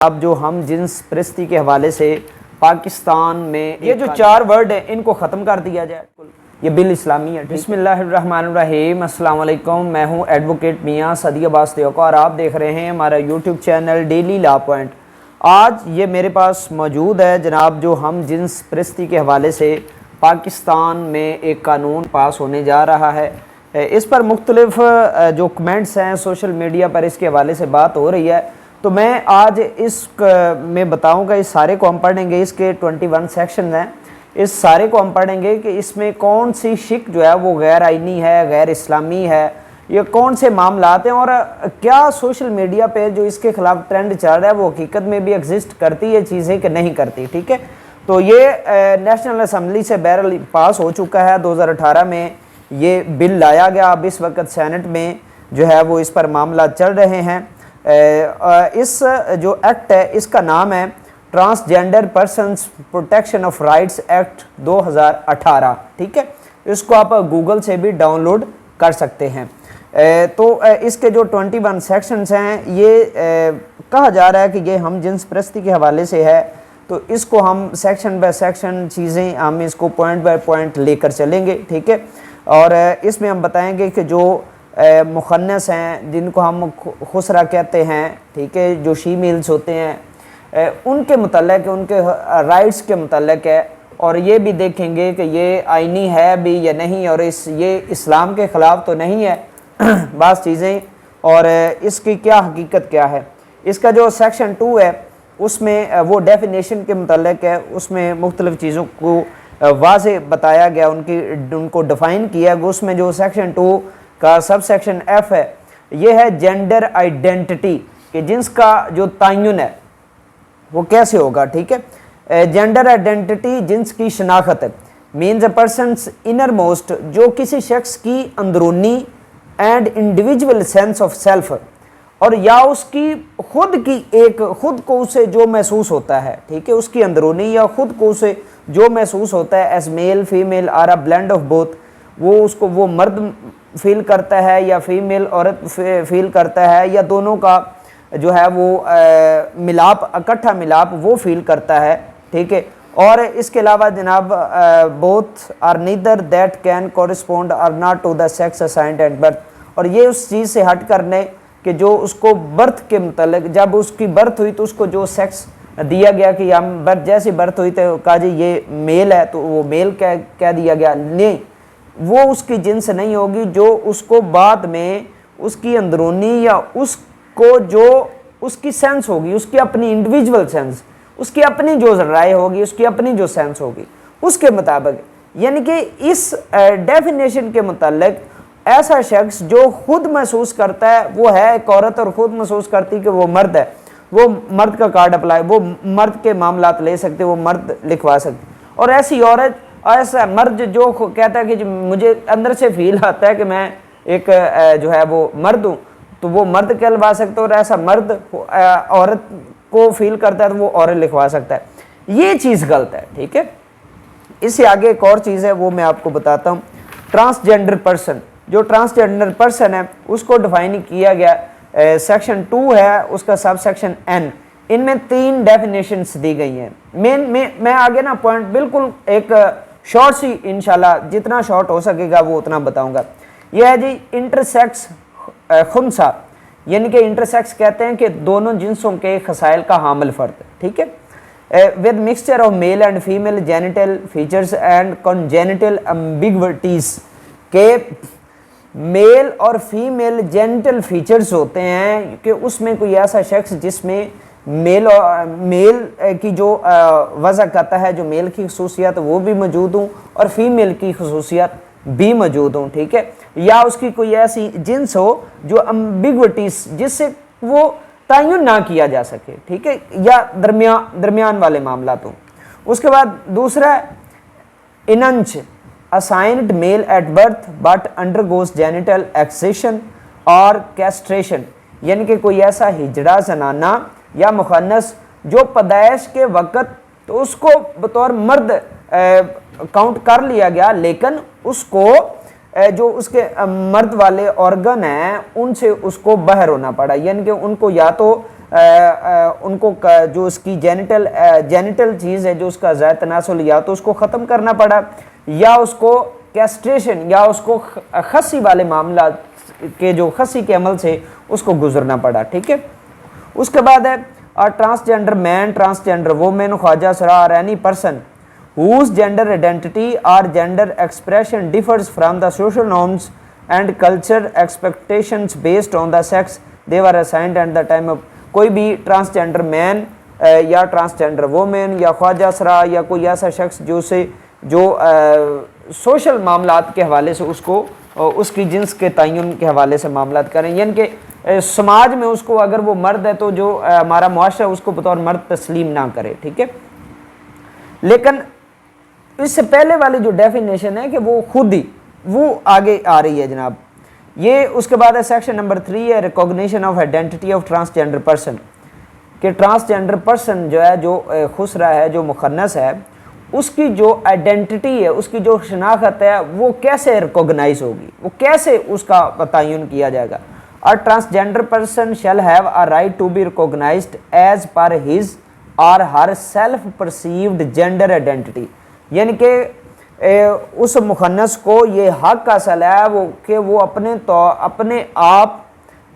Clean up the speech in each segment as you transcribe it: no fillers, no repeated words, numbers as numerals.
अब जो हम जिन्स परस्ती के हवाले से पाकिस्तान में ये जो 4 वर्ड है इनको ख़त्म कर दिया जाए, ये बिल इस्लामी है। बिस्मिल्लाहिर्रहमानिर्रहीम, अस्सलाम वालेकुम। मैं हूँ एडवोकेट मियाँ सदी अब्बास त्योका और आप देख रहे हैं हमारा YouTube channel daily law point. आज ये मेरे पास मौजूद है जनाब, जो हम जिन्स परस्ती के हवाले से पाकिस्तान में एक कानून पास होने जा रहा है। इस पर मुख्तलिफ जो कमेंट्स हैं सोशल मीडिया पर, इसके हवाले से बात हो रही है। तो मैं आज इस में बताऊंगा, इस सारे को हम पढ़ेंगे। इसके 21 सेक्शन हैं, इस सारे को हम पढ़ेंगे कि इसमें कौन सी शिक जो है वो गैर आइनी है, गैर इस्लामी है, ये कौन से मामलात हैं और क्या सोशल मीडिया पे जो इसके खिलाफ ट्रेंड चल रहा है वो हकीकत में भी एग्जिस्ट करती है चीज़ें कि नहीं करती। ठीक है, तो ये नेशनल असम्बली से बहरहाल पास हो चुका है। 2018 में ये बिल लाया गया। अब इस वक्त सेनेट में जो है वो इस पर मामला चल रहे हैं। इस जो एक्ट है इसका नाम है transgender persons protection of rights act 2018। ठीक है, इसको आप गूगल से भी डाउनलोड कर सकते हैं। तो इसके जो 21 सेक्शंस हैं ये कहा जा रहा है कि ये हम जिन्स परस्ती के हवाले से है। तो इसको हम सेक्शन बाय सेक्शन चीज़ें हम इसको पॉइंट बाय पॉइंट लेकर चलेंगे। ठीक है, और इसमें हम बताएंगे कि जो मुखन्नस हैं जिनको हम खुसरा कहते हैं, ठीक है, जो शीमेल्स होते हैं उनके मुतल्लिक़, उनके राइट्स के मुतल्लिक़ है। और ये भी देखेंगे कि ये आइनी है भी या नहीं, और ये इस्लाम के ख़िलाफ़ तो नहीं है बास चीज़ें, और इसकी क्या हकीकत क्या है। इसका जो सेक्शन 2 है उसमें वो डेफिनेशन के मुतल्लिक़ है। उसमें मुख्तलिफ़ चीज़ों को वाज़े बताया गया, उनको डिफ़ाइन किया गया। उसमें जो सेक्शन 2 का सब सेक्शन F है, ये है जेंडर आइडेंटिटी, कि जिसका जो तयन है वो कैसे होगा। ठीक है, जेंडर आइडेंटिटी जिन्स की शनाख्त मीन्स अ पर्सन्स इनर मोस्ट, जो किसी शख्स की अंदरूनी and individual sense of self, और या उसकी खुद की एक खुद को उसे जो महसूस होता है, ठीक है, उसकी अंदरूनी या खुद को उसे जो महसूस होता है as male female are a blend of both, वो उसको वो मर्द फील करता है या फीमेल औरत फील करता है, या दोनों का जो है वो मिलाप, इकट्ठा मिलाप वो फील करता है। ठीक है, और इसके अलावा जनाब both are neither that can correspond or not to the sex assigned at birth, और ये उस चीज़ से हट करने कि जो उसको बर्थ के मुतल्लिक़, जब उसकी बर्थ हुई तो उसको जो सेक्स दिया गया कि हम बर्थ जैसी बर्थ हुई तो कहा जी ये मेल है, तो वो मेल कह दिया गया। नहीं, वो उसकी जिन्स नहीं होगी, जो उसको बाद में उसकी अंदरूनी या उसको जो उसकी सेंस होगी, उसकी अपनी इंडिविजुअल सेंस, उसकी अपनी जो राय होगी, उसकी अपनी जो सेंस होगी उसके मुताबिक, यानी कि इस डेफिनेशन के मुतालिक ऐसा शख्स जो खुद महसूस करता है वो है एक औरत, और खुद महसूस करती कि वो मर्द है, वो मर्द का कार्ड अप्लाई, वो मर्द के मामलात ले सकते, वो मर्द लिखवा सकते। और ऐसी औरत, ऐसा मर्द जो कहता है कि मुझे अंदर से फील आता है कि मैं एक जो है वो मर्द हूँ, तो वो मर्द कहलवा सकता है। और ऐसा मर्द औरत को फील करता है तो वो औरत लिखवा सकता है। ये चीज़ गलत है। ठीक है, इससे आगे एक और चीज़ है वो मैं आपको बताता हूँ। ट्रांसजेंडर पर्सन, जो ट्रांसजेंडर पर्सन है उसको डिफाइन किया गया सेक्शन 2 है, उसका सब सेक्शन N। इनमें 3 डेफिनेशंस दी गई हैं। मैं आगे ना पॉइंट बिल्कुल एक शॉर्ट सी, इंशाल्लाह जितना शॉर्ट हो सकेगा वो उतना बताऊंगा। यह है जी इंटरसेक्स खुनसा, यानी कि इंटरसेक्स कहते हैं कि दोनों जिन्सों के खसाइल का हामिल फ़र्द। ठीक है, with mixture of male and female genital features and congenital ambiguities, के मेल और फीमेल जेनिटल फीचर्स होते हैं कि उसमें कोई ऐसा शख्स जिसमें मेल की जो वजह करता है, जो मेल की खसूसियात वो भी मौजूद हूँ और फीमेल की खसूसियात भी मौजूद हूँ। ठीक है, या उसकी कोई ऐसी जिन्स हो जो एम्बिग्विटीज, जिससे वो तयन ना किया जा सके। ठीक है, या दरमियान वाले मामला हों। उसके बाद दूसरा इनंच assigned male at birth but undergoes genital excision और कैस्ट्रेशन, यानी कि कोई ऐसा हिजड़ा जनाना या मुखन्नस जो पैदाइश के वक़्त तो उसको बतौर मर्द काउंट कर लिया गया, लेकिन उसको जो उसके मर्द वाले ऑर्गन हैं उनसे उसको बाहर होना पड़ा, यानी कि उनको या तो उनको जो उसकी जेनिटल चीज़ है जो उसका ज़ायद तनासुल या तो उसको ख़त्म करना पड़ा, या उसको कैस्ट्रेशन या उसको खस्सी वाले मामला के जो खस्सी के अमल से उसको गुजरना पड़ा। ठीक है, उसके बाद है transgender man, transgender women, khwaja sira और any person whose gender identity or gender expression differs from the social norms and culture expectations based on the sex they were assigned at the time of। कोई भी transgender man या transgender women या ख्वाजा सरा या कोई ऐसा शख्स जो सोशल मामलात के हवाले से उसको उसकी जिन्स के तयन के हवाले से मामलात करें, यानी कि समाज में उसको अगर वो मर्द है तो जो हमारा मुआशरा उसको बतौर मर्द तस्लीम ना करे। ठीक है, लेकिन इससे पहले वाली जो डेफिनेशन है कि वो खुद ही वो आगे आ रही है जनाब। ये उसके बाद है सेक्शन नंबर 3 है recognition of identity of transgender person, कि ट्रांसजेंडर पर्सन जो है जो खुसरा है जो मुखन्नस है उसकी जो आइडेंटिटी है उसकी जो शनाख्त है वो कैसे रिकॉग्नाइज होगी, वो कैसे उसका तयन किया जाएगा। और transgender person shall have a right to be recognised as per his or her self perceived gender identity, यानी कि उस मुखन्नस को ये हक हासिल है वो कि वो अपने आप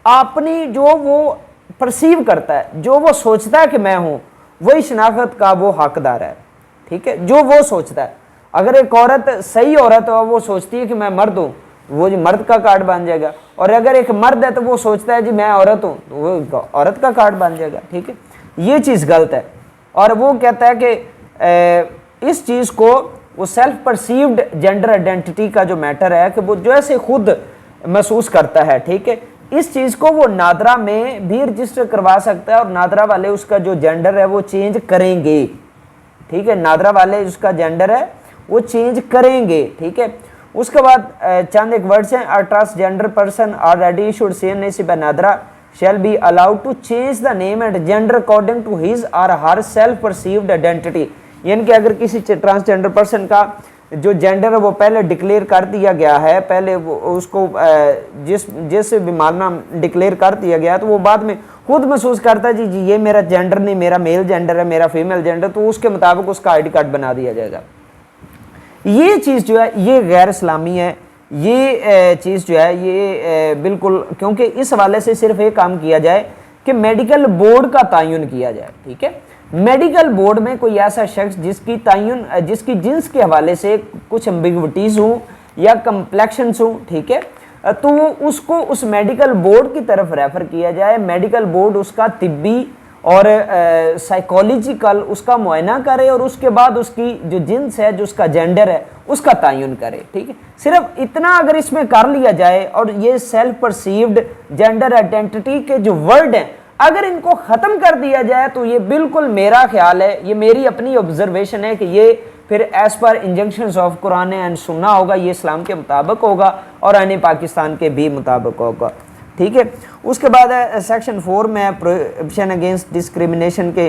अपनी जो वो परसीव करता है, जो वो सोचता है कि मैं हूँ, वही शनाख्त का वो हकदार है। ठीक है, जो वो सोचता है। अगर एक औरत सही औरत हो, वो सोचती है कि मैं मर्द हूँ, वो जी मर्द का कार्ड बन जाएगा, और अगर एक मर्द है तो वो सोचता है जी मैं औरत हूँ, तो वो औरत का कार्ड बन जाएगा। ठीक है, ये चीज़ गलत है। और वो कहता है कि इस चीज़ को वो सेल्फ परसीव्ड जेंडर आइडेंटिटी का जो मैटर है कि वो जैसे खुद महसूस करता है, ठीक है, इस चीज़ को वो नादरा में भी रजिस्टर करवा सकता है और नादरा वाले उसका जो जेंडर है वो चेंज करेंगे। ठीक है, नादरा वाले उसका जेंडर है वो चेंज करेंगे। ठीक है, उसके बाद चंद एक वर्ड्स हैं, transgender person already issued CNAC by NADRA shall be allowed to change the name and gender according to his or her self perceived identity, यानी कि अगर किसी ट्रांसजेंडर पर्सन का जो जेंडर है वो पहले डिक्लेयर कर दिया गया है, पहले वो उसको जिस भी मामला डिक्लेयर कर दिया गया तो वो बाद में खुद महसूस करता है जी ये मेरा जेंडर नहीं, मेरा मेल जेंडर है, मेरा फीमेल जेंडर, तो उसके मुताबिक उसका ID कार्ड बना दिया जाएगा। ये चीज़ जो है ये गैर इस्लामी है, ये चीज़ जो है ये बिल्कुल, क्योंकि इस हवाले से सिर्फ एक काम किया जाए कि मेडिकल बोर्ड का तयन किया जाए। ठीक है, मेडिकल बोर्ड में कोई ऐसा शख्स जिसकी जिन्स के हवाले से कुछ एम्बिग्विटीज़ हों या कम्प्लेक्शंस हों, ठीक है, तो उसको उस मेडिकल बोर्ड की तरफ रेफ़र किया जाए। मेडिकल बोर्ड उसका तिब्बी और साइकोलॉजिकल उसका मुआयना करे और उसके बाद उसकी जो जिन्स है, जो उसका जेंडर है, उसका तयन करे। ठीक है, सिर्फ इतना अगर इसमें कर लिया जाए और ये सेल्फ परसीव्ड जेंडर आइडेंटिटी के जो वर्ड हैं अगर इनको ख़त्म कर दिया जाए तो ये बिल्कुल मेरा ख्याल है, ये मेरी अपनी ऑब्जर्वेशन है कि ये फिर as per injunctions of Quran and सुन्ना होगा, ये इस्लाम के मुताबिक होगा और आने पाकिस्तान के भी मुताबिक होगा। ठीक है, उसके बाद है सेक्शन 4 में प्रोहिबिशन अगेंस्ट डिस्क्रिमिनेशन के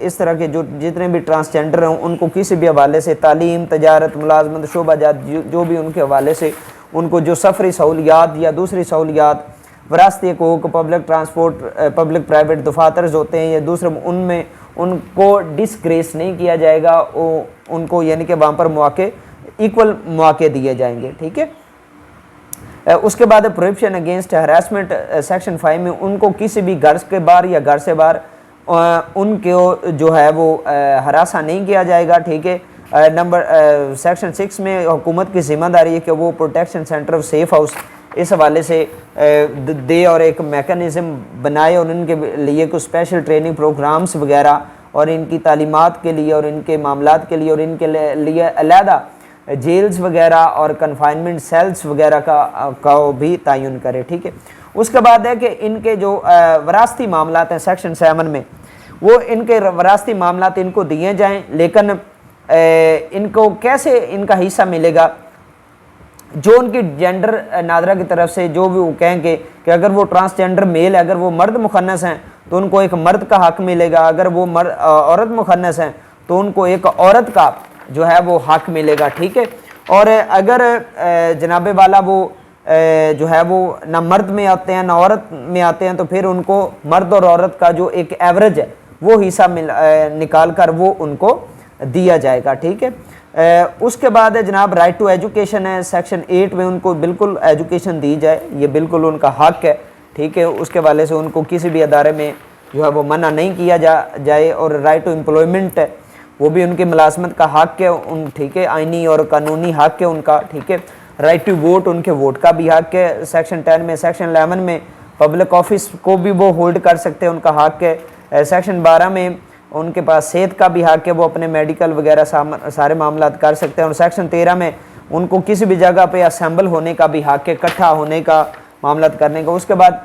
इस तरह के जो जितने भी ट्रांसजेंडर हैं उनको किसी भी हवाले से तालीम, तजारत, मुलाजमत, शोबाजात जो भी उनके हवाले से उनको जो सफरी सहूलियात या दूसरी सहूलियात, वरासती हकूक़, पब्लिक ट्रांसपोर्ट, पब्लिक प्राइवेट दफातर्स होते हैं या दूसरे, उनमें उनको डिस्ग्रेस नहीं किया जाएगा, उनको यानी कि वहाँ पर मौके इक्वल मौके दिए जाएंगे। ठीक है, उसके बाद प्रोहिबिशन अगेंस्ट हरासमेंट सेक्शन 5 में उनको किसी भी घर के बाहर या घर से बाहर उनको जो है वो हरासा नहीं किया जाएगा। ठीक है, सेक्शन 6 में हुकूमत की जिम्मेदारी है कि वो protection centre of safe house इस हवाले से दे और एक मेकनिज़म बनाए और उनके लिए कुछ स्पेशल ट्रेनिंग प्रोग्राम्स वगैरह और इनकी तालीमात के लिए और इनके मामलात के लिए और इनके लिए अलहदा जेल्स वगैरह और कन्फाइनमेंट सेल्स वगैरह का भी तयन करे। ठीक है, उसके बाद है कि इनके जो वरासती मामलात हैं सेक्शन 7 में, वो इनके वरासती मामलात इनको दिए जाएं, लेकिन इनको कैसे इनका हिस्सा मिलेगा, जो उनकी जेंडर नादरा की तरफ से जो भी वो कहेंगे कि अगर वो ट्रांसजेंडर मेल है, अगर वो मर्द मुखन्नस हैं तो उनको एक मर्द का हक मिलेगा, अगर वो औरत मुखन्नस हैं तो उनको एक औरत का जो है वो हक मिलेगा। ठीक है, और अगर जनाबे वाला वो जो है वो ना मर्द में आते हैं ना औरत में आते हैं, तो फिर उनको मर्द और औरत का जो एक एवरेज है वो हिस्सा निकाल कर वो उनको दिया जाएगा। ठीक है। उसके बाद है जनाब राइट टू एजुकेशन है, सेक्शन 8 में उनको बिल्कुल एजुकेशन दी जाए, ये बिल्कुल उनका हक है। ठीक है। उसके वाले से उनको किसी भी अदारे में जो है वो मना नहीं किया जाए। और राइट टू एम्प्लॉयमेंट है, वो भी उनकी मुलाजमत का हक है उन, ठीक है, आइनी और कानूनी हक है उनका। ठीक है। राइट टू वोट, उनके वोट का भी हक है सेक्शन 10 में। सेक्शन 11 में पब्लिक ऑफिस को भी वो होल्ड कर सकते हैं, उनका हक है। सेक्शन 12 में उनके पास सेहत का भी हक है, वो अपने मेडिकल वगैरह सारे मामला कर सकते हैं। और सेक्शन 13 में उनको किसी भी जगह पे असेंबल होने का भी हक है, इकट्ठा होने का, मामला करने का। उसके बाद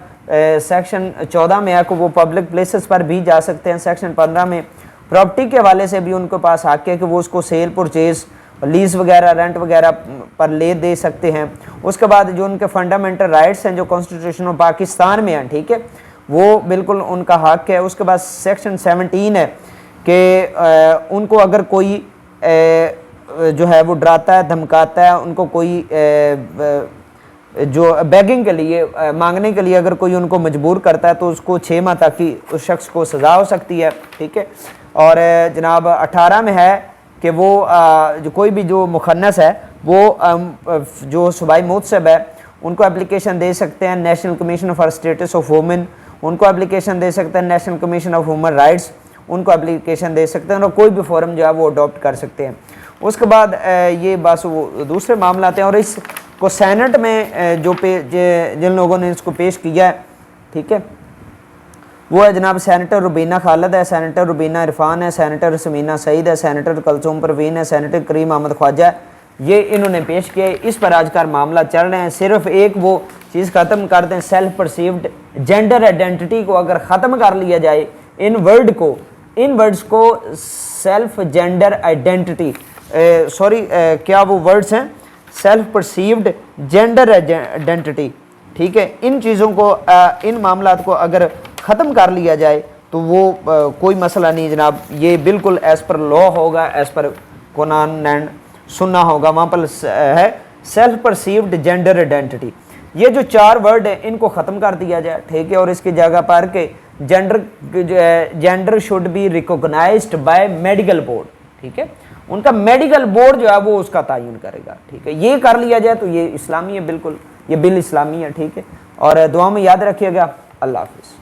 सेक्शन 14 में है कि वो पब्लिक प्लेसेस पर भी जा सकते हैं। सेक्शन 15 में प्रॉपर्टी के हवाले से भी उनके पास हक है कि वो उसको सेल परचेज, लीज वगैरह, रेंट वगैरह पर ले दे सकते हैं। उसके बाद जो उनके फंडामेंटल राइट्स हैं जो कॉन्स्टिट्यूशन ऑफ पाकिस्तान में हैं, ठीक है, वो बिल्कुल उनका हक है। उसके बाद सेक्शन 17 है कि उनको अगर कोई जो है वो डराता है, धमकाता है, उनको कोई जो बेगिंग के लिए, मांगने के लिए अगर कोई उनको मजबूर करता है तो उसको 6 माह तक की उस शख्स को सज़ा हो सकती है। ठीक है। और जनाब 18 में है कि वो जो कोई भी जो मुखन्नस है वो जो सूबाई मुतसब है उनको एप्लीकेशन दे सकते हैं। National commission for status of women उनको एप्लीकेशन दे सकते हैं। National commission of human rights उनको एप्लीकेशन दे सकते हैं, और कोई भी फॉरम जो है वो अडॉप्ट कर सकते हैं। उसके बाद ये बस वो दूसरे मामला आते हैं। और इसको सैनेट में जिन लोगों ने इसको पेश किया है, ठीक है, वो है जनाब सैनेटर रुबीना खालिद है, सैनेटर रुबीना इरफान है, सैनेटर समीना सईद है, सैनेटर कलसूम परवीन है, सैनेटर करीम अहमद ख्वाजा है। ये इन्होंने पेश किया है, इस पर आज का मामला चल रहे हैं। सिर्फ एक वो चीज़ ख़त्म कर दें, सेल्फ परसीव्ड जेंडर आइडेंटिटी को अगर ख़त्म कर लिया जाए, इन वर्ड्स को सेल्फ जेंडर आइडेंटिटी, क्या वो वर्ड्स हैं, सेल्फ परसीव्ड जेंडर आइडेंटिटी, ठीक है, इन चीज़ों को, इन मामलात को अगर ख़त्म कर लिया जाए तो वो कोई मसला नहीं जनाब। ये बिल्कुल एज़ पर लॉ होगा, एज़ पर कुरान एंड सुन्ना होगा। वहाँ पर है सेल्फ परसीव्ड जेंडर आइडेंटिटी। ये जो 4 वर्ड है इनको ख़त्म कर दिया जाए, ठीक है, और इसकी जगह पर के gender should be recognised by medical board, ठीक है, उनका मेडिकल बोर्ड जो है वो उसका तयन करेगा। ठीक है, ये कर लिया जाए तो ये इस्लामी है, बिल्कुल ये बिल इस्लामी है। ठीक है, और दुआ में याद रखिएगा। अल्लाह हाफिज़।